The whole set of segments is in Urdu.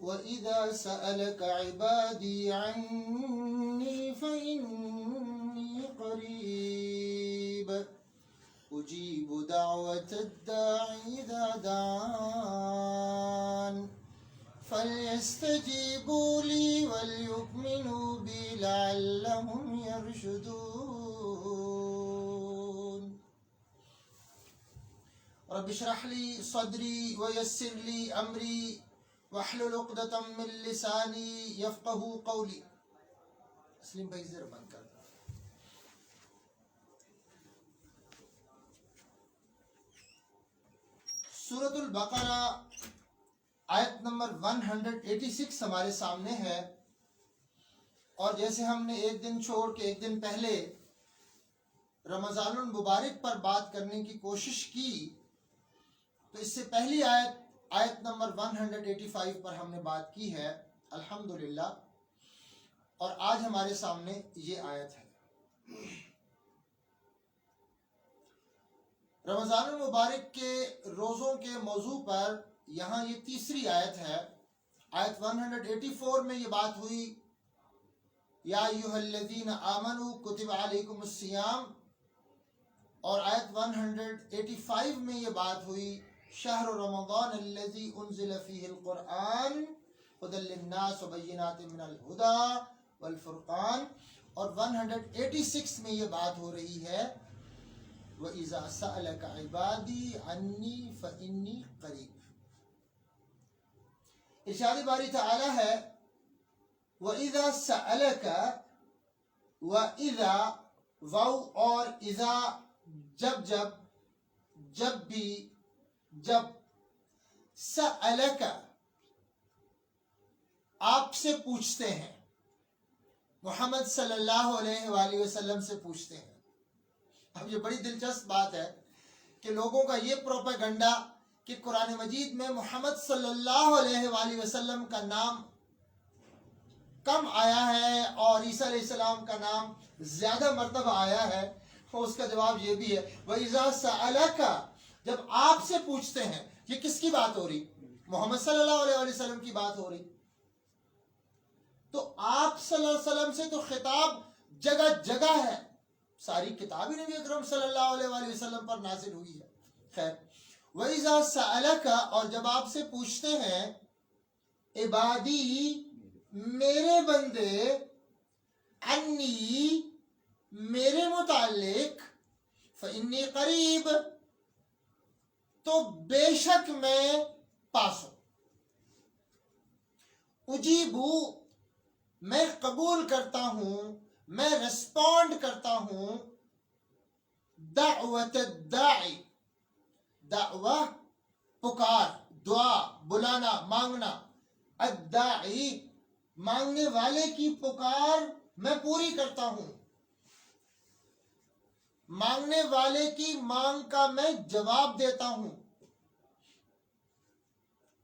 وَإِذَا سَأَلَكَ عِبَادِي عَنِّي فَإِنِّي قَرِيبٌ أُجِيبُ دَعْوَةَ الدَّاعِ إِذَا دَعَانِ فَلْيَسْتَجِيبُوا لِي وَلْيُؤْمِنُوا بِي لَعَلَّهُمْ يَرْشُدُونَ رب اشرح لي صدري ويسر لي أمري واحلل عقدة من لساني يفقهوا قولي. اسلم بھائی ذرا بند کر. سورۃ البقرہ آیت نمبر 186 ہمارے سامنے ہے، اور جیسے ہم نے ایک دن چھوڑ کے ایک دن پہلے رمضان المبارک پر بات کرنے کی کوشش کی، تو اس سے پہلی آیت نمبر 185 پر ہم نے بات کی ہے الحمدللہ، اور آج ہمارے سامنے یہ آیت ہے. رمضان المبارک کے روزوں کے موضوع پر یہاں یہ تیسری آیت ہے. آیت 184 میں یہ بات ہوئی یا ایھا الذین آمنوا کتب علیکم الصیام، اور آیت 185 میں یہ بات ہوئی شہر رمضان الذی انزل فیہ القرآن ھدی للناس وبینات من الہدی والفرقان، اور 186 میں یہ بات ہو رہی ہے وَإِذَا سَأَلَكَ عِبَادِي عَنِّي فَإِنِّي قَرِيبٌ. ارشاد باری تعالی ہے وَإِذَا سَأَلَكَ، وَإِذَا واو اور اذا جب بھی جب سألک آپ سے پوچھتے ہیں، محمد صلی اللہ علیہ وآلہ وسلم سے پوچھتے ہیں. اب یہ بڑی دلچسپ بات ہے کہ لوگوں کا یہ پروپیگنڈا کہ قرآن مجید میں محمد صلی اللہ علیہ وآلہ وسلم کا نام کم آیا ہے اور عیسیٰ علیہ السلام کا نام زیادہ مرتبہ آیا ہے. اس کا جواب یہ بھی ہے وَإِذَا سَأَلَكَ، جب آپ سے پوچھتے ہیں. یہ کس کی بات ہو رہی؟ محمد صلی اللہ علیہ وسلم کی بات ہو رہی. تو آپ صلی اللہ علیہ وسلم سے تو خطاب جگہ جگہ ہے، ساری کتاب ہی نبی اکرم صلی اللہ علیہ وسلم پر نازل ہوئی ہے. خیر، وَإِذَا سَأَلَكَ، اور جب آپ سے پوچھتے ہیں عبادی میرے بندے، انی میرے متعلق، فإنی قریب تو بے شک میں پاس ہوں، اجیبو میں قبول کرتا ہوں، میں رسپونڈ کرتا ہوں، دعوت الداعی، دعوہ پکار، دعا بلانا مانگنا، الداعی مانگنے والے کی پکار میں پوری کرتا ہوں، مانگنے والے کی مانگ کا میں جواب دیتا ہوں.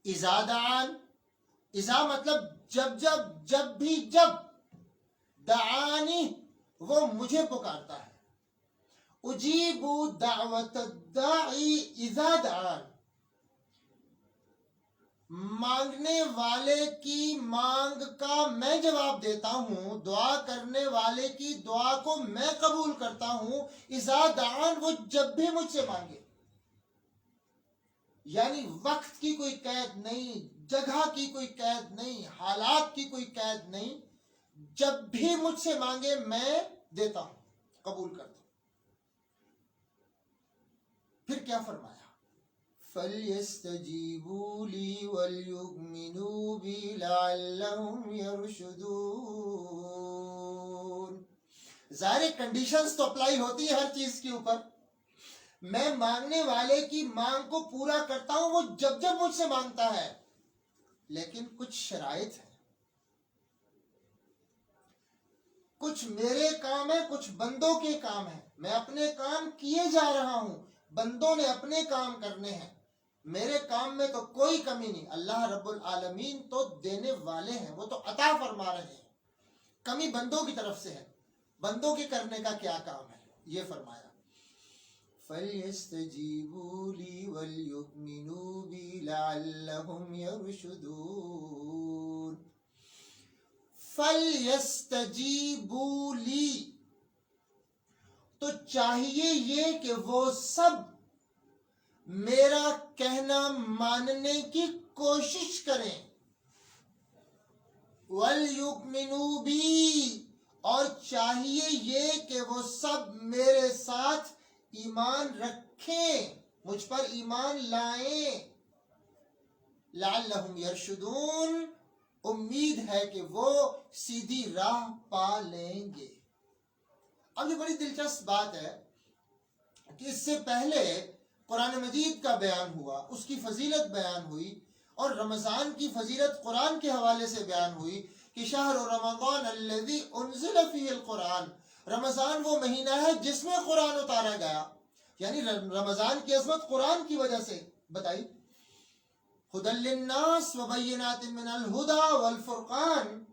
اذا دعان، اذا مطلب جب بھی جب، دعانی وہ مجھے پکارتا ہے. اجیب دعوت الداعی اذا دعان، مانگنے والے کی مانگ کا میں جواب دیتا ہوں، دعا کرنے والے کی دعا کو میں قبول کرتا ہوں. اذا دعان، وہ جب بھی مجھ سے مانگے، یعنی وقت کی کوئی قید نہیں، جگہ کی کوئی قید نہیں، حالات کی کوئی قید نہیں، جب بھی مجھ سے مانگے میں دیتا ہوں، قبول کرتا ہوں. پھر کیا فرمایا؟ فَلْيَسْتَجِيبُوا لِي وَلْيُؤْمِنُوا بِي لَعَلَّهُمْ يَرْشُدُونَ. ظاہر کنڈیشنز تو اپلائی ہوتی ہے ہر چیز کے اوپر. میں مانگنے والے کی مانگ کو پورا کرتا ہوں، وہ جب مجھ سے مانگتا ہے، لیکن کچھ شرائط ہیں، کچھ میرے کام ہیں، کچھ بندوں کے کام ہیں. میں اپنے کام کیے جا رہا ہوں، بندوں نے اپنے کام کرنے ہیں. میرے کام میں تو کوئی کمی نہیں. اللہ رب العالمین تو دینے والے ہیں، وہ تو عطا فرما رہے ہیں. کمی بندوں کی طرف سے ہے. بندوں کے کرنے کا کیا کام ہے؟ یہ فرمایا فَلْيَسْتَجِيبُوا لِي وَلْيُؤْمِنُوا بِي لَعَلَّهُمْ يَرْشُدُونَ. فَلْيَسْتَجِيبُوا لِي، تو چاہیے یہ کہ وہ سب میرا کہنا ماننے کی کوشش کریں، وَلْيُؤْمِنُوا بِي، اور چاہیے یہ کہ وہ سب میرے ساتھ ایمان رکھیں، مجھ پر ایمان لائیں، لَعَلَّهُمْ يَرْشُدُونَ، امید ہے کہ وہ سیدھی راہ پا لیں گے۔ اب یہ بڑی دلچسپ بات ہے کہ اس سے پہلے قرآن مجید کا بیان ہوا، اس کی فضیلت بیان ہوئی، اور رمضان کی فضیلت قرآن کے حوالے سے بیان ہوئی کہ شہر رمضان الذی انزل فیہ القرآن، رمضان وہ مہینہ ہے جس میں قرآن اتارا گیا، یعنی رمضان کی عظمت قرآن کی وجہ سے بتائی۔ ھدی للناس وبینات من الہدی والفرقان،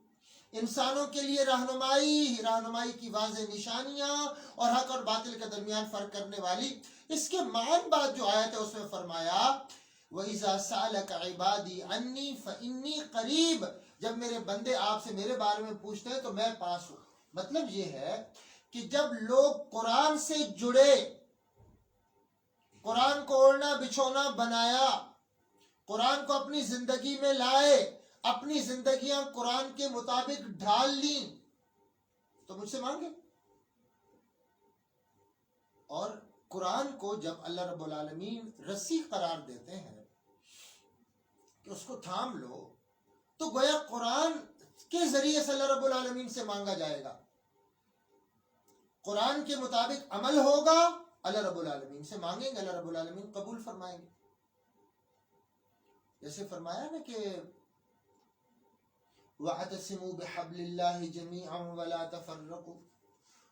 انسانوں کے لیے رہنمائی کی واضح نشانیاں اور حق اور باطل کے درمیان فرق کرنے والی۔ اس کے معن بعد جو آیت ہے اس میں فرمایا وَإِذَا سَأَلَكَ عِبَادِي عَنِّي فَإِنِّي قَرِيبٌ، جب میرے بندے آپ سے میرے بارے میں پوچھتے ہیں تو میں پاس ہوں۔ مطلب یہ ہے کہ جب لوگ قرآن سے جڑے، قرآن کو اوڑھنا بچھونا بنایا، قرآن کو اپنی زندگی میں لائے، اپنی زندگیاں قرآن کے مطابق ڈھال لیں، تو مجھ سے مانگے۔ اور قرآن کو جب اللہ رب العالمین رسی قرار دیتے ہیں کہ اس کو تھام لو، تو گویا قرآن کے ذریعے سے اللہ رب العالمین سے مانگا جائے گا، قرآن کے مطابق عمل ہوگا، اللہ رب العالمین سے مانگیں گے، اللہ رب العالمین قبول فرمائیں گے۔ جیسے فرمایا نا کہ وَاعْتَصِمُوا بِحَبْلِ اللَّهِ جَمِيعًا وَلَا تَفَرَّقُوا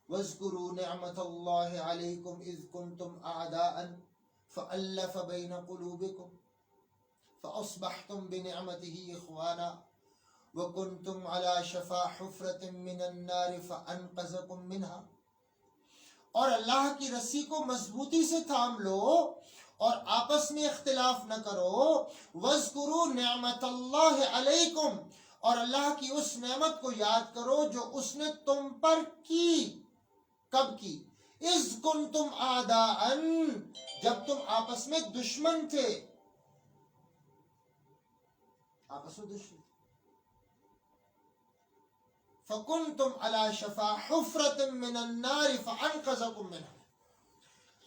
وَاذْكُرُوا نِعْمَةَ اللَّهِ عَلَيْكُمْ إِذْ كُنْتُمْ أَعْدَاءً فَأَلَّفَ بَيْنَ قُلُوبِكُمْ فَأَصْبَحْتُمْ بِنِعْمَتِهِ إِخْوَانًا وَكُنْتُمْ عَلَى شَفَا حُفْرَةٍ مِّنَ النَّارِ فَأَنْقَذَكُمْ مِنْهَا، اور اللہ کی رسی کو مضبوطی سے تھام لو اور آپس میں اختلاف نہ کرو، وَاذْكُرُوا نِعْمَةَ اللَّهِ عَلَيْكُمْ، اور اللہ کی اس نعمت کو یاد کرو جو اس نے تم پر کی۔ کب کی؟ اِذْ كُنْتُمْ أَعْدَاءً، جب تم آپس میں دشمن تھے، آپس میں دشمن، فَكُنْتُمْ عَلَى شَفَا حُفْرَةٍ مِّنَ النَّارِ فَأَنْقَذَكُمْ مِنْهَا،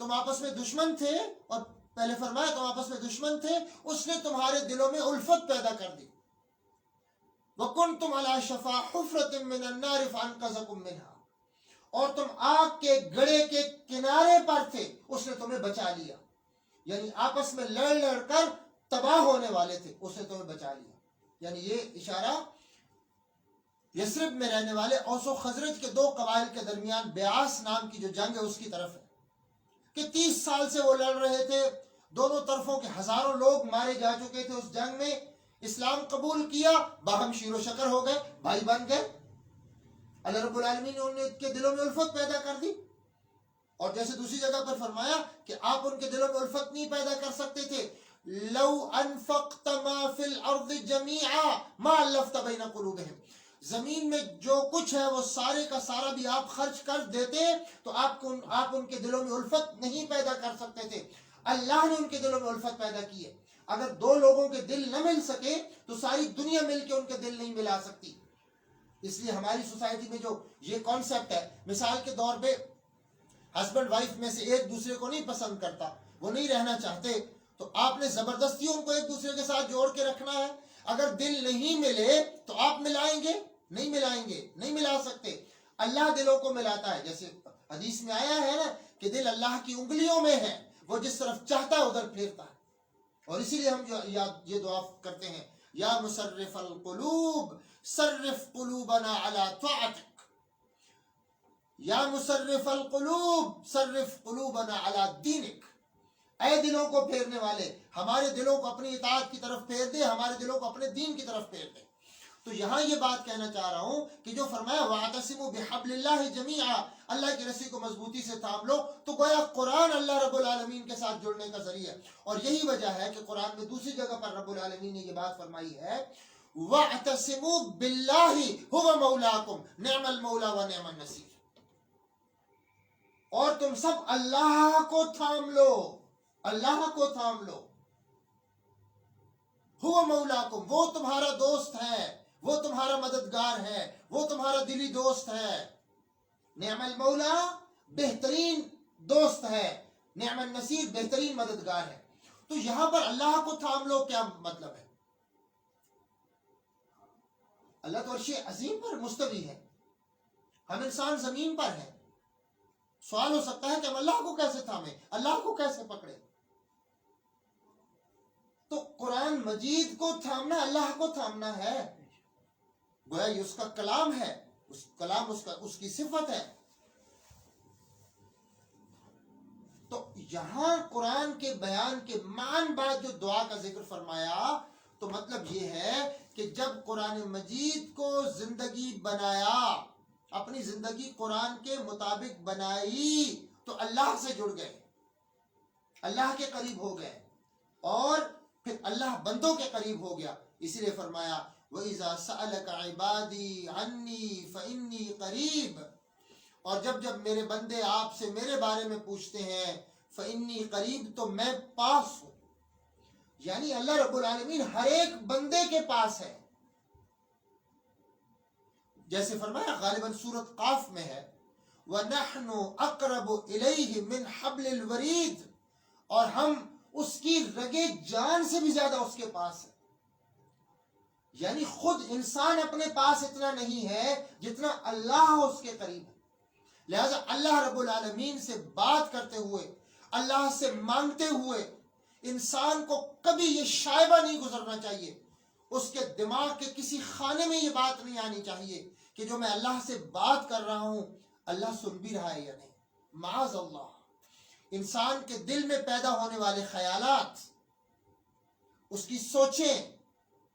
تم آپس میں دشمن تھے، اور پہلے فرمایا تم آپس میں دشمن تھے، اس نے تمہارے دلوں میں الفت پیدا کر دی۔ وَكُنْتُمْ عَلَى شَفَا حُفْرَةٍ مِّنَ النَّارِ فَأَنْقَذَكُمْ مِنْهَا، اور تم آگ کے گڑھے کے کنارے پر تھے، اس نے تمہیں بچا لیا، یعنی آپس میں لڑ کر تباہ ہونے والے تھے، اس نے تمہیں بچا لیا۔ یعنی یہ اشارہ یثرب میں رہنے والے اوس و خزرج کے دو قبائل کے درمیان بیعاس نام کی جو جنگ ہے اس کی طرف ہے کہ 30 سال سے وہ لڑ رہے تھے، دونوں طرفوں کے ہزاروں لوگ مارے جا چکے تھے اس جنگ میں، اسلام قبول کیا، باہم شیر و شکر ہو گئے، بھائی بن گئے، اللہ رب العالمین نے ان کے دلوں میں الفت پیدا کر دی۔ اور جیسے دوسری جگہ پر فرمایا کہ آپ ان کے دلوں میں الفت نہیں پیدا کر سکتے تھے، لو انفقت ما فی الارض جمیعا ما الفت بین قلوبہم، زمین میں جو کچھ ہے وہ سارے کا سارا بھی آپ خرچ کر دیتے تو آپ ان کے دلوں میں الفت نہیں پیدا کر سکتے تھے، اللہ نے ان کے دلوں میں الفت پیدا کی ہے۔ اگر دو لوگوں کے دل نہ مل سکے تو ساری دنیا مل کے ان کے دل نہیں ملا سکتی۔ اس لیے ہماری سوسائٹی میں جو یہ کانسیپٹ ہے، مثال کے طور پہ ہسبینڈ وائف میں سے ایک دوسرے کو نہیں پسند کرتا، وہ نہیں رہنا چاہتے، تو آپ نے زبردستی ان کو ایک دوسرے کے ساتھ جوڑ کے رکھنا ہے۔ اگر دل نہیں ملے تو آپ ملائیں گے؟ نہیں ملائیں گے، نہیں ملا سکتے۔ اللہ دلوں کو ملاتا ہے، جیسے حدیث میں آیا ہے نا کہ دل اللہ کی انگلیوں میں ہے، وہ جس طرف چاہتا ہے ادھر پھیرتا ہے۔ اور اسی لیے ہم یہ دعا کرتے ہیں، یا مصرف القلوب صرف قلوبنا علی طاعتک، یا مصرف القلوب صرف قلوبنا علی دینک، اے دلوں کو پھیرنے والے ہمارے دلوں کو اپنی اطاعت کی طرف پھیر دے، ہمارے دلوں کو اپنے دین کی طرف پھیر دے۔ تو یہاں یہ بات کہنا چاہ رہا ہوں کہ جو فرمایا وَاعْتَصِمُوا بِحَبْلِ اللَّهِ جَمِيعًا، اللہ کی رسی کو مضبوطی سے تھام لو، تو گویا قرآن اللہ رب العالمین کے ساتھ جڑنے کا ذریعہ۔ اور یہی وجہ ہے کہ قرآن میں دوسری جگہ پر رب العالمین نے یہ بات فرمائی ہے وَاعْتَصِمُوا بِاللَّهِ هُوَ مَوْلَاكُمْ نِعْمَ الْمَوْلَى وَنِعْمَ النَّصِيرُ. اور تم سب اللہ کو تھام لو، اللہ کو تھام لو. هُوَ مَوْلَاكُمْ، وہ تمہارا دوست ہے، وہ تمہارا مددگار ہے، وہ تمہارا دلی دوست ہے. نعم المولا بہترین دوست ہے، نعم النصیر بہترین مددگار ہے. تو یہاں پر اللہ کو تھام لو کیا مطلب ہے؟ اللہ تو عرش عظیم پر مستوی ہے، ہم انسان زمین پر ہیں. سوال ہو سکتا ہے کہ ہم اللہ کو کیسے تھامیں، اللہ کو کیسے پکڑیں؟ تو قرآن مجید کو تھامنا اللہ کو تھامنا ہے، گویا یہ اس کا کلام ہے، اس کلام اس کی صفت ہے. تو یہاں قرآن کے بیان کے معن بعد جو دعا کا ذکر فرمایا تو مطلب یہ ہے کہ جب قرآن مجید کو زندگی بنایا، اپنی زندگی قرآن کے مطابق بنائی تو اللہ سے جڑ گئے، اللہ کے قریب ہو گئے، اور پھر اللہ بندوں کے قریب ہو گیا. اسی لیے فرمایا وَإِذَا سَأَلَكَ عِبَادِي عَنِّي فَإِنِّي قَرِيبٌ، اور جب جب میرے بندے آپ سے میرے بارے میں پوچھتے ہیں فَإِنِّي قَرِيب، تو میں پاس ہوں. یعنی اللہ رب العالمین ہر ایک بندے کے پاس ہے. جیسے فرمایا غالباً سورۃ قاف میں ہے وَنَحْنُ أَقْرَبُ إِلَيْهِ مِنْ حَبْلِ الْوَرِيدِ، اور ہم اس کی رگے جان سے بھی زیادہ اس کے پاس ہے. یعنی خود انسان اپنے پاس اتنا نہیں ہے جتنا اللہ اس کے قریب ہے. لہذا اللہ رب العالمین سے بات کرتے ہوئے، اللہ سے مانگتے ہوئے انسان کو کبھی یہ شائبہ نہیں گزرنا چاہیے، اس کے دماغ کے کسی خانے میں یہ بات نہیں آنی چاہیے کہ جو میں اللہ سے بات کر رہا ہوں اللہ سن بھی رہا ہے یا نہیں. معاذ اللہ. انسان کے دل میں پیدا ہونے والے خیالات، اس کی سوچیں،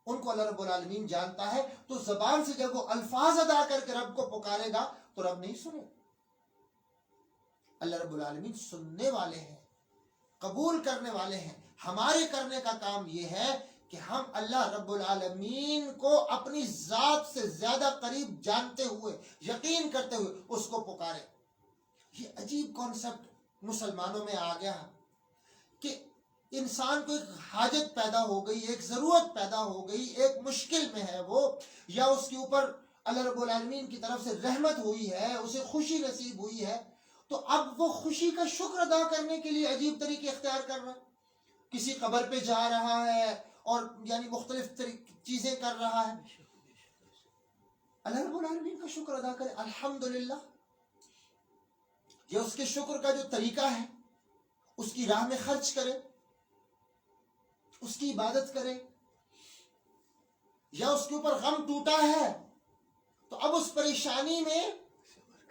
ان کو اللہ رب العالمین جانتا ہے. تو زبان سے جب وہ الفاظ ادا کر کے رب کو پکارے گا تو رب نہیں سنے. اللہ رب العالمین سننے والے ہیں، قبول کرنے والے ہیں. ہمارے کرنے کا کام یہ ہے کہ ہم اللہ رب العالمین کو اپنی ذات سے زیادہ قریب جانتے ہوئے، یقین کرتے ہوئے اس کو پکارے. یہ عجیب کانسیپٹ مسلمانوں میں آ گیا کہ انسان کو ایک حاجت پیدا ہو گئی، ایک ضرورت پیدا ہو گئی، ایک مشکل میں ہے وہ، یا اس کے اوپر اللہ رب العالمین کی طرف سے رحمت ہوئی ہے، اسے خوشی نصیب ہوئی ہے، تو اب وہ خوشی کا شکر ادا کرنے کے لیے عجیب طریقے اختیار کر رہا ہے. کسی قبر پہ جا رہا ہے اور یعنی مختلف چیزیں کر رہا ہے. اللہ رب العالمین کا شکر ادا کرے، الحمدللہ. یہ اس کے شکر کا جو طریقہ ہے، اس کی راہ میں خرچ کرے، اس کی عبادت کرے. یا اس کے اوپر غم ٹوٹا ہے تو اب اس پریشانی میں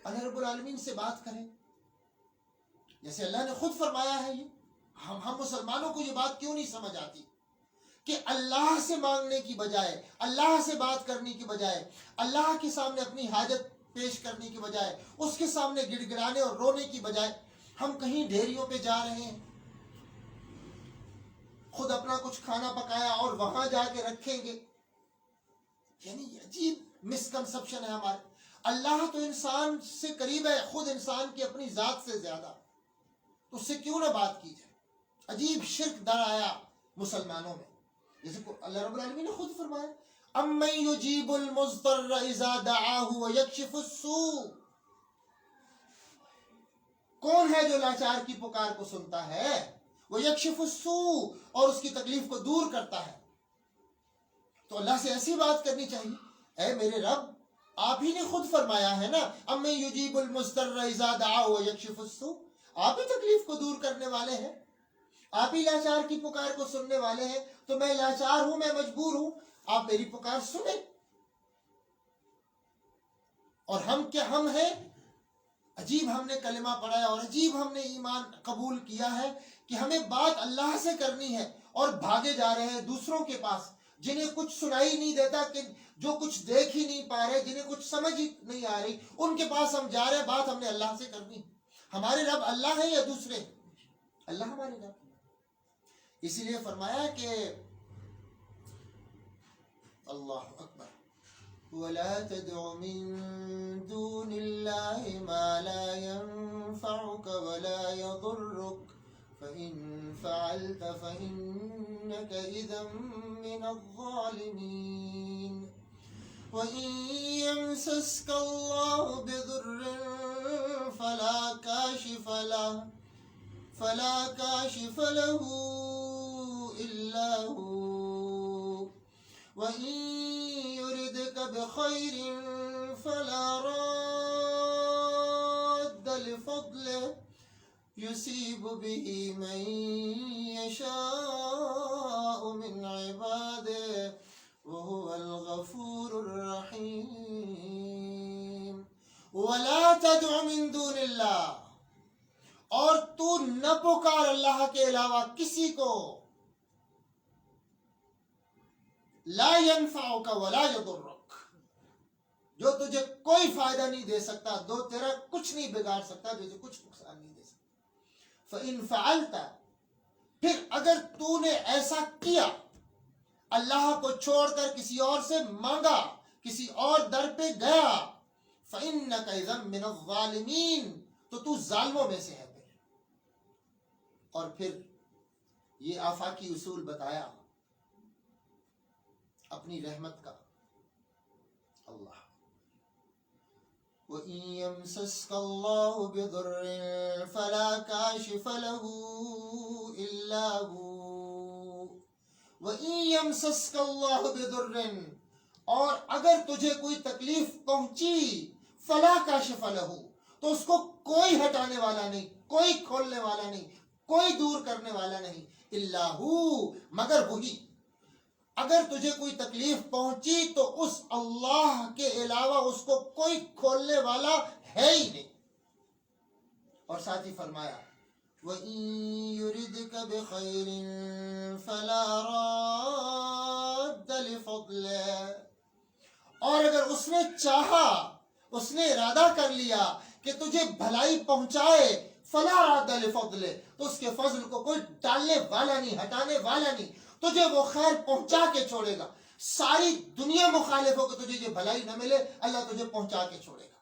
اللہ رب العالمین سے بات کرے. جیسے اللہ نے خود فرمایا ہے، یہ ہم مسلمانوں کو یہ بات کیوں نہیں سمجھ آتی کہ اللہ سے مانگنے کی بجائے، اللہ سے بات کرنے کی بجائے، اللہ کے سامنے اپنی حاجت پیش کرنے کی بجائے، اس کے سامنے گڑ گڑانے اور رونے کی بجائے ہم کہیں ڈھیریوں پہ جا رہے ہیں، خود اپنا کچھ کھانا پکایا اور وہاں جا کے رکھیں گے. یعنی عجیب مسکنسپشن ہے ہمارے. اللہ تو انسان سے قریب ہے، خود انسان کی اپنی ذات سے زیادہ، تو اس سے کیوں نہ بات کی جائے. عجیب شرک در آیا مسلمانوں میں. جیسے اللہ رب العالمین نے خود فرمایا اَمَّن يُجِيبُ الْمُضْطَرَّ إِذَا دَعَاهُ وَيَكْشِفُ السُّوءَ، کون ہے جو لاچار کی پکار کو سنتا ہے، وَيَكْشِفُ السُّوءَ، اور اس کی تکلیف کو دور کرتا ہے. تو اللہ سے ایسی بات کرنی چاہیے، اے میرے رب آپ ہی نے خود فرمایا ہے نا اَمَّن يُجِيبُ الْمُضْطَرَّ إِذَا دَعَاهُ وَيَكْشِفُ السُّوءَ، آپ ہی تکلیف کو دور کرنے والے ہیں، آپ ہی لاچار کی پکار کو سننے والے ہیں. تو میں لاچار ہوں، میں مجبور ہوں، آپ میری پکار سنیں. اور ہم کیا، ہم ہیں عجیب، ہم نے کلمہ پڑھا ہے اور عجیب ہم نے ایمان قبول کیا ہے کہ ہمیں بات اللہ سے کرنی ہے اور بھاگے جا رہے ہیں دوسروں کے پاس جنہیں کچھ سنائی نہیں دیتا، کہ جو کچھ دیکھ ہی نہیں پا رہے، جنہیں کچھ سمجھ ہی نہیں آ رہی، ان کے پاس ہم جا رہے ہیں. بات ہم نے اللہ سے کرنی. ہمارے رب اللہ ہے یا دوسرے؟ اللہ ہمارے رب. اسی لیے فرمایا کہ اللہ اللہ اکبر. ولا تدع من دون الله ما لا ينفعك ولا يضرك فإن فعلت فإنك إذا من الظالمين. وإن يمسسك الله بضر فلا كاشف له إلا هو وإن يردك بخير فلا راد لفضله يصيب به من يشاء من عباده وهو الغفور الرحيم. ولا تدع من دون اللہ، اور تو نہ پکار اللہ کے علاوہ کسی کو، لا ينفعك ولا يضرك، جو تجھے کوئی فائدہ نہیں دے سکتا، جو تیرا کچھ نہیں بگاڑ سکتا، جو تجھے کچھ نقصان نہیں دے سکتا. فَإِن فَعَلْتَ، پھر اگر تو نے ایسا کیا، اللہ کو چھوڑ کر کسی اور سے مانگا، کسی اور در پہ گیا، فَإِنَّكَ إِذًا مِّنَ الظَّالِمِينَ، تو ظالموں میں سے ہے. اور پھر یہ آفاقی اصول بتایا اپنی رحمت کا. اللہ وَإِن يَمْسَسْكَ اللَّهُ بِضُرٍّ فَلَا كَاشِفَ لَهُ إِلَّا هُوَ وَإِن يَمْسَسْكَ اللَّهُ بِضُرٍّ، اور اگر تجھے کوئی تکلیف پہنچی، فَلَا كَاشِفَ لَهُ، تو اس کو کوئی ہٹانے والا نہیں، کوئی کھولنے والا نہیں، کوئی دور کرنے والا نہیں، الا ہو، مگر وہی. اگر تجھے کوئی تکلیف پہنچی تو اس اللہ کے علاوہ اس کو کوئی کھولنے والا ہے ہی نہیں. اور ساتھ ہی فرمایا وَإِن يُرِدْكَ بِخَيْرٍ فَلَا رَادَّ لِفَضْلِهِ، اور اگر اس نے چاہا، اس نے ارادہ کر لیا کہ تجھے بھلائی پہنچائے، فلا راد لفضلہ، تو اس کے فضل کو کوئی ڈالنے والا نہیں، ہٹانے والا نہیں، تجھے وہ خیر پہنچا کے چھوڑے گا. ساری دنیا مخالف ہو کہ تجھے یہ بھلائی نہ ملے، اللہ تجھے پہنچا کے چھوڑے گا.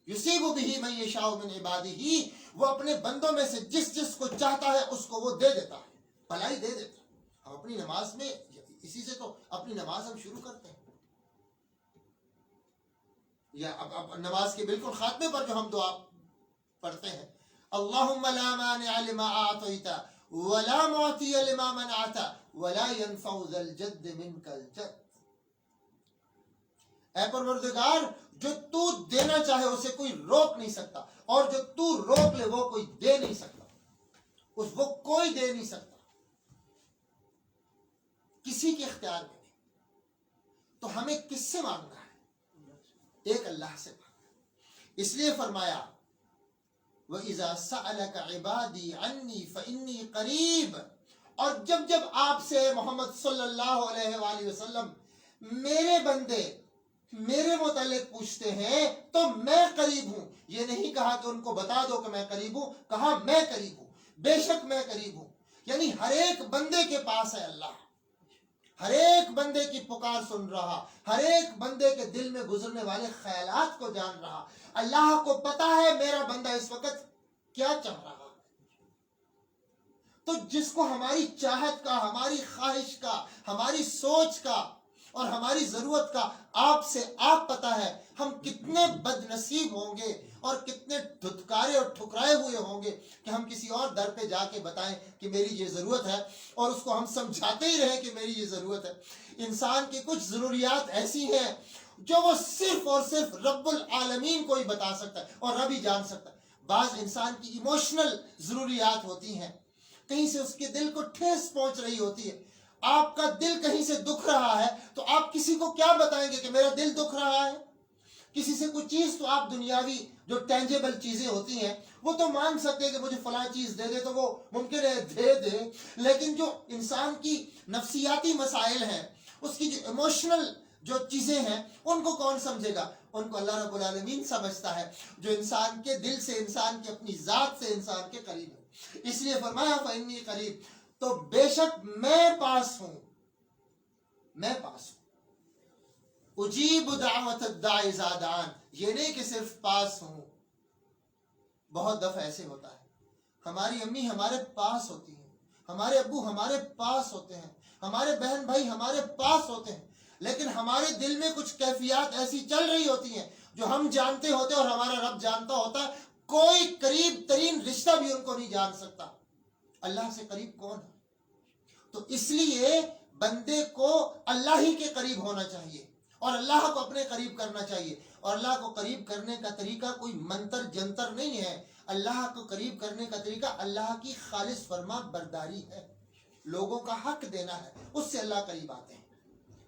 یصیب بہ من یشاء من عبادہ، وہ اپنے بندوں میں سے جس جس کو چاہتا ہے اس کو وہ دے دیتا ہے، بھلائی دے دیتا ہے. ہم اپنی نماز میں اسی سے تو اپنی نماز ہم شروع کرتے ہیں، یا اب نماز کے بالکل خاتمے پر جو ہم دعا پڑھتے ہیں، اللہم لا مانع لما اعطیت ولا معطی لما منعت ولا ينفع ذا الجد منک الجد. اے پروردگار، جو تو دینا چاہے اسے کوئی روک نہیں سکتا، اور جو تو روک لے وہ کوئی دے نہیں سکتا، وہ کوئی دے نہیں سکتا، کسی کے اختیار میں نہیں. تو ہمیں کس سے مانگنا ہے؟ ایک اللہ سے مانگنا. اس لیے فرمایا وَإِذَا سَأَلَكَ عِبَادِي عَنِّي فَإِنِّي قَرِيبٌ، اور جب آپ سے محمد صلی اللہ علیہ وآلہ وسلم میرے بندے میرے متعلق پوچھتے ہیں تو میں قریب ہوں. یہ نہیں کہا کہ ان کو بتا دو کہ میں قریب ہوں، کہا میں قریب ہوں، بے شک میں قریب ہوں. یعنی ہر ایک بندے کے پاس ہے اللہ، ہر ایک بندے کی پکار سن رہا، ہر ایک بندے کے دل میں گزرنے والے خیالات کو جان رہا. اللہ کو پتا ہے میرا بندہ اس وقت کیا چاہ رہا. تو جس کو ہماری چاہت کا، ہماری خواہش کا، ہماری سوچ کا اور ہماری ضرورت کا آپ سے آپ پتا ہے، ہم کتنے بد نصیب ہوں گے اور کتنے دھتکارے اور ٹھکرائے ہوئے ہوں گے کہ ہم کسی اور در پہ جا کے بتائیں کہ میری یہ ضرورت ہے، اور اس کو ہم سمجھاتے ہی رہیں کہ میری یہ ضرورت ہے. انسان کی کچھ ضروریات ایسی ہیں جو وہ صرف اور صرف رب العالمین کو ہی بتا سکتا ہے اور رب ہی جان سکتا ہے. بعض انسان کی ایموشنل ضروریات ہوتی ہیں، کہیں سے اس کے دل کو ٹھیس پہنچ رہی ہوتی ہے. آپ کا دل کہیں سے دکھ رہا ہے تو آپ کسی کو کیا بتائیں گے کہ میرا دل دکھ رہا ہے؟ کسی سے کوئی چیز تو آپ دنیاوی جو ٹینجیبل چیزیں ہوتی ہیں وہ تو مانگ سکتے ہیں کہ مجھے فلاں چیز دے دے، تو وہ ممکن ہے دے دے. لیکن جو انسان کی نفسیاتی مسائل ہیں، اس کی جو ایموشنل جو چیزیں ہیں، ان کو کون سمجھے گا؟ ان کو اللہ رب العالمین سمجھتا ہے، جو انسان کے دل سے، انسان کی اپنی ذات سے انسان کے قریب ہے. اس لیے فرمایا فإنی قریب، تو بے شک میں پاس ہوں، میں پاس ہوں. اجیب دعوت الداعی اذا دعان، یہ نہیں کہ صرف پاس ہوں. بہت دفعہ ایسے ہوتا ہے، ہماری امی ہمارے پاس ہوتی ہیں، ہمارے ابو ہمارے پاس ہوتے ہیں، ہمارے بہن بھائی ہمارے پاس ہوتے ہیں، لیکن ہمارے دل میں کچھ کیفیات ایسی چل رہی ہوتی ہیں جو ہم جانتے ہوتے اور ہمارا رب جانتا ہوتا ہے. کوئی قریب ترین رشتہ بھی ان کو نہیں جان سکتا. اللہ سے قریب کون ہے؟ تو اس لیے بندے کو اللہ ہی کے قریب ہونا چاہیے اور اللہ کو اپنے قریب کرنا چاہیے. اور اللہ کو قریب کرنے کا طریقہ کوئی منتر جنتر نہیں ہے. اللہ کو قریب کرنے کا طریقہ اللہ کی خالص فرما برداری ہے، لوگوں کا حق دینا ہے، اس سے اللہ قریب آتے ہیں.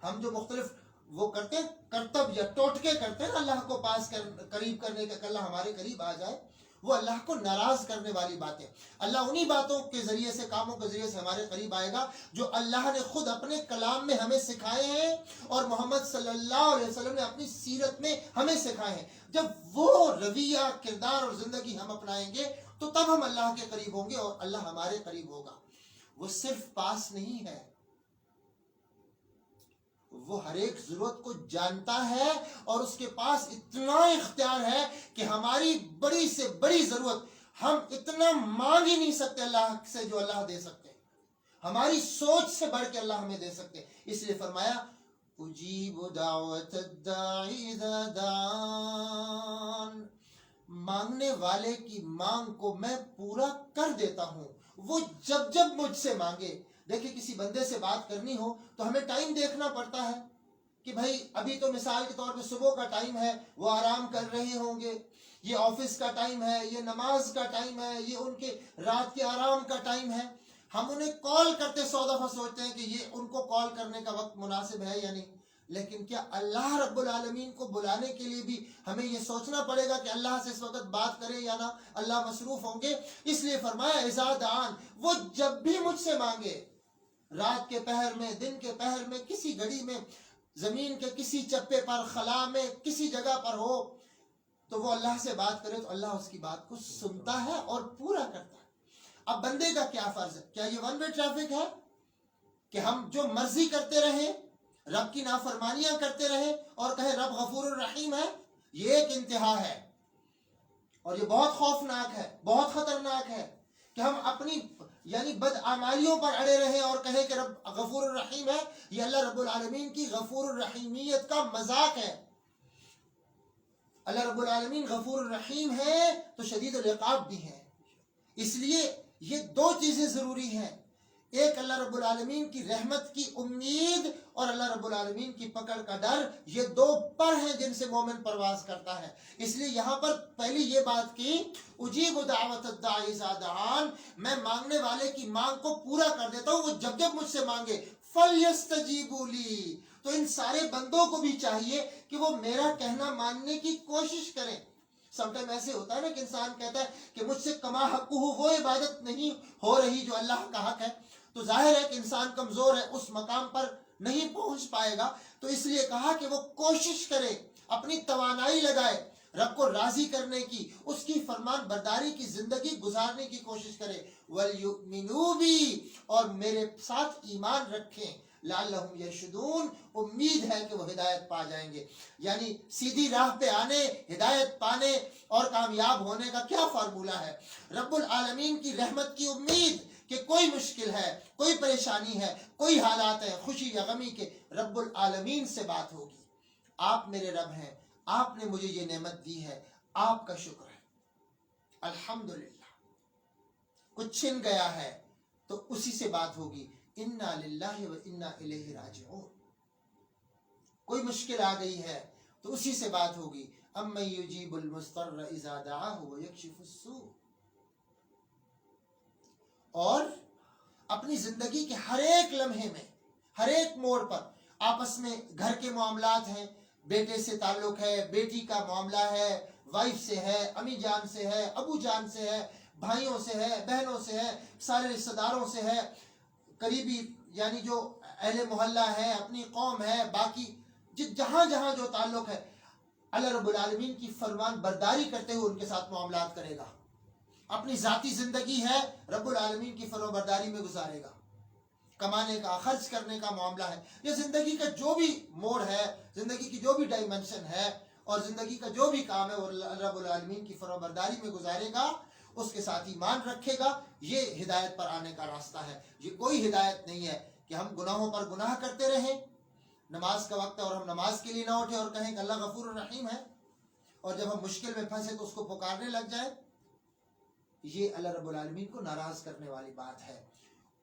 ہم جو مختلف وہ کرتے ہیں کرتب یا ٹوٹکے کرتے ہیں اللہ کو پاس قریب کرنے کا کہ اللہ ہمارے قریب آ جائے، وہ اللہ کو ناراض کرنے والی باتیں. اللہ انہی باتوں کے ذریعے سے، کاموں کے ذریعے سے ہمارے قریب آئے گا جو اللہ نے خود اپنے کلام میں ہمیں سکھائے ہیں اور محمد صلی اللہ علیہ وسلم نے اپنی سیرت میں ہمیں سکھائے ہیں. جب وہ رویہ، کردار اور زندگی ہم اپنائیں گے تو تب ہم اللہ کے قریب ہوں گے اور اللہ ہمارے قریب ہوگا. وہ صرف پاس نہیں ہے، وہ ہر ایک ضرورت کو جانتا ہے اور اس کے پاس اتنا اختیار ہے کہ ہماری بڑی سے بڑی ضرورت ہم اتنا مانگ ہی نہیں سکتے اللہ سے جو اللہ دے سکتے ہیں. ہماری سوچ سے بڑھ کے اللہ ہمیں دے سکتے ہیں. اس لیے فرمایا اجیب دعوت الداعی اذا دعان، مانگنے والے کی مانگ کو میں پورا کر دیتا ہوں، وہ جب جب مجھ سے مانگے. دیکھیں کسی بندے سے بات کرنی ہو تو ہمیں ٹائم دیکھنا پڑتا ہے کہ بھائی ابھی تو مثال کے طور پہ صبح کا ٹائم ہے، وہ آرام کر رہے ہوں گے، یہ آفس کا ٹائم ہے، یہ نماز کا ٹائم ہے، یہ ان کے رات کے آرام کا ٹائم ہے. ہم انہیں کال کرتے 100 دفعہ سوچتے ہیں کہ یہ ان کو کال کرنے کا وقت مناسب ہے یا نہیں. لیکن کیا اللہ رب العالمین کو بلانے کے لیے بھی ہمیں یہ سوچنا پڑے گا کہ اللہ سے اس وقت بات کرے یا نہ، اللہ مصروف ہوں گے. اس لیے فرمایا اذا دعان، وہ جب بھی مجھ سے مانگے، رات کے پہر میں، دن کے پہر میں، کسی گھڑی میں، زمین کے کسی چپے پر، خلا میں، کسی جگہ پر ہو، تو وہ اللہ سے بات کرے تو اللہ اس کی بات کو سنتا ہے اور پورا کرتا ہے. اب بندے کا کیا فرض ہے؟ کیا یہ ون وے ٹریفک ہے کہ ہم جو مرضی کرتے رہیں، رب کی نافرمانیاں کرتے رہیں اور کہیں رب غفور الرحیم ہے؟ یہ ایک انتہا ہے اور یہ بہت خوفناک ہے، بہت خطرناک ہے کہ ہم اپنی یعنی بدعمالیوں پر اڑے رہیں اور کہیں کہ رب غفور الرحیم ہے. یہ اللہ رب العالمین کی غفور الرحیمیت کا مذاق ہے. اللہ رب العالمین غفور الرحیم ہے تو شدید العقاب بھی ہے. اس لیے یہ دو چیزیں ضروری ہیں، ایک اللہ رب العالمین کی رحمت کی امید اور اللہ رب العالمین کی پکڑ کا ڈر. یہ دو پر ہیں جن سے مومن پرواز کرتا ہے. اس لیے یہاں پر پہلی یہ بات کی اجیب دعوت الداعی اذا دعان، میں مانگنے والے کی مانگ کو پورا کر دیتا ہوں، وہ جب جب مجھ سے مانگے. فَلْيَسْتَجِيبُوا لِي، تو ان سارے بندوں کو بھی چاہیے کہ وہ میرا کہنا ماننے کی کوشش کریں. سم ٹائم ایسے ہوتا ہے نا کہ انسان کہتا ہے کہ مجھ سے کما حق ہو، وہ عبادت نہیں ہو رہی جو اللہ کا حق ہے، تو ظاہر ہے کہ انسان کمزور ہے، اس مقام پر نہیں پہنچ پائے گا. تو اس لیے کہا کہ وہ کوشش کرے، اپنی توانائی لگائے رب کو راضی کرنے کی، اس کی فرمان برداری کی زندگی گزارنے کی کوشش کرے. وَلْيُؤْمِنُوا بِي، اور میرے ساتھ ایمان رکھیں. لعلہم یرشدون، امید ہے کہ وہ ہدایت پا جائیں گے. یعنی سیدھی راہ پہ آنے، ہدایت پانے اور کامیاب ہونے کا کیا فارمولہ ہے؟ رب العالمین کی رحمت کی امید کہ کوئی مشکل ہے، کوئی پریشانی ہے، کوئی حالات ہے خوشی یا غمی کے، رب العالمین سے بات ہوگی. آپ میرے رب ہیں، آپ نے مجھے یہ نعمت دی ہے، آپ کا شکر ہے، الحمدللہ. کچھ چھن گیا ہے تو اسی سے بات ہوگی. انا للہ و انا الیہ راجعون. کوئی مشکل آ گئی ہے تو اسی سے بات ہوگی. امن یجیب المضطر اذا دعاہ ویکشف السوء. اور اپنی زندگی کے ہر ایک لمحے میں، ہر ایک موڑ پر، آپس میں گھر کے معاملات ہیں، بیٹے سے تعلق ہے، بیٹی کا معاملہ ہے، وائف سے ہے، امی جان سے ہے، ابو جان سے ہے، بھائیوں سے ہے، بہنوں سے ہے، سارے رشتہ داروں سے ہے، قریبی یعنی جو اہل محلہ ہے، اپنی قوم ہے، باقی جہاں جہاں جو تعلق ہے، اللہ رب العالمین کی فرمان برداری کرتے ہوئے ان کے ساتھ معاملات کرے گا. اپنی ذاتی زندگی ہے، رب العالمین کی فرمان برداری میں گزارے گا. کمانے کا خرچ کرنے کا معاملہ ہے، یہ زندگی کا جو بھی موڑ ہے، زندگی کی جو بھی ڈائمنشن ہے اور زندگی کا جو بھی کام ہے وہ رب العالمین کی فرمانبرداری میں گزارے گا، اس کے ساتھ ایمان رکھے گا، یہ ہدایت پر آنے کا راستہ ہے۔ یہ کوئی ہدایت نہیں ہے کہ ہم گناہوں پر گناہ کرتے رہیں، نماز کا وقت ہے اور ہم نماز کے لیے نہ اٹھیں اور کہیں کہ اللہ غفور الرحیم ہے، اور جب ہم مشکل میں پھنسے تو اس کو پکارنے لگ جائیں، یہ اللہ رب العالمین کو ناراض کرنے والی بات ہے۔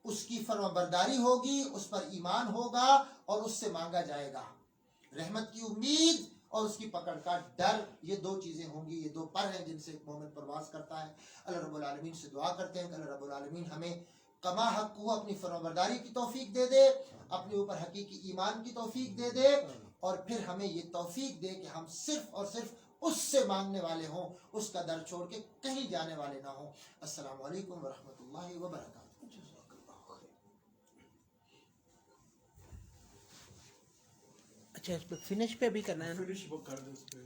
اس کی فرمانبرداری ہوگی، اس پر ایمان ہوگا اور اس سے مانگا جائے گا۔ رحمت کی امید اور اس کی پکڑ کا ڈر، یہ دو چیزیں ہوں گی، یہ دو پر ہیں جن سے ایک مومن پرواز کرتا ہے۔ اللہ رب العالمین سے دعا کرتے ہیں کہ اللہ رب العالمین ہمیں کما حق کو اپنی فرمانبرداری کی توفیق دے دے، اپنے اوپر حقیقی ایمان کی توفیق دے دے، اور پھر ہمیں یہ توفیق دے کہ ہم صرف اور صرف اس سے مانگنے والے ہوں، اس کا در چھوڑ کے کہیں جانے والے نہ ہوں۔ السلام علیکم ورحمۃ اللہ وبرکاتہ۔ اچھا اس پہ فنش پہ بھی کرنا ہے نا؟ فنش کر دیں اس پہ۔